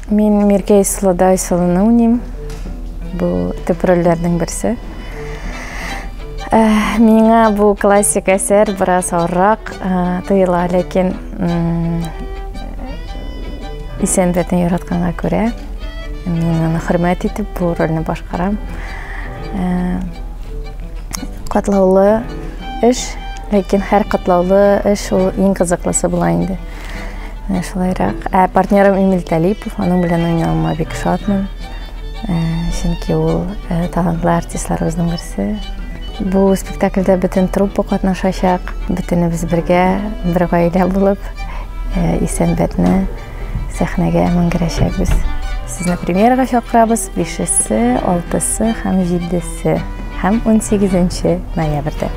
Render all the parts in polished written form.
Мен Миркей Сұлыдай Сұлыны өнем. Бұл тіп рөлдердің бірісі. Меңа бұл классик әсер біраз ауырақ тыйыла, лекен исен бетін ератқанға көре. Мен оны құрмет етіп бұл рөліні башқарам. Қатлаулы іш, лекен әр қатлаулы іш ол ең қызықлысы бұлайынды. Шулайрақ. Партнерім Эмиль Талипов, оның білен ойнауыма бек шатмын. Шынки ол талантлы артистларымыздың бірісі. Бұл спектакльде бүтін труппа қатнашашақ, бүтіні біз бірге бір ғайлы болып, исен бәтіні сәхнеге мәңгірешек біз. Сізні премьераға шақырабыз 5-сі, 6-сі, һәм 7-сі, һәм 18-ші ноябрьде.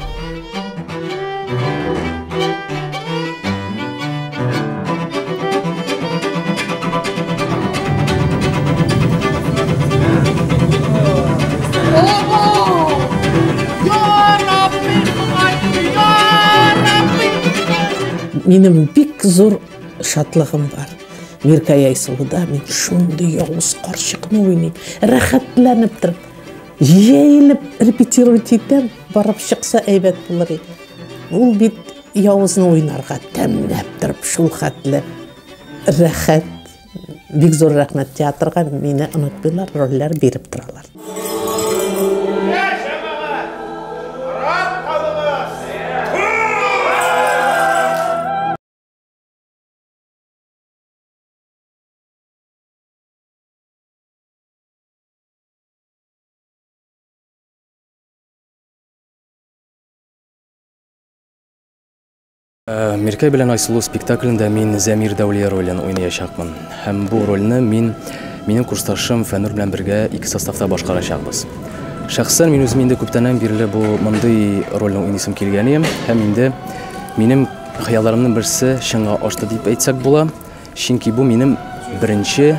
Менің бек зор шатлығым бар. Миркей Айсұлыда мен шунды яуыз қаршықны ойнайым. Рахаттыланып тұрып, жайылып репетировать етем, барып шықса әйбәт болар еді. Ол бет яуызны ойнарға тәмінәп тұрып, шулхатлы, рахат. Бек зор рахмет театрға мені ұнатпайлар, рөллер беріп тұралар. Миркей белән Айсылу спектаклендә мин Зәмир Дәүлия ролен уйнаячакмын. Һәм бу рольне минем курсташым Фәнүр белән бергә 2 составта башкарачакбыз. Шәхсән мин үзем инде күптәннән бирле бу мондый рольне уйныйсым килгән идем. Һәм инде минем хыялларымның берсе чынга ашты дип әйтсәк була. Чөнки бу минем беренче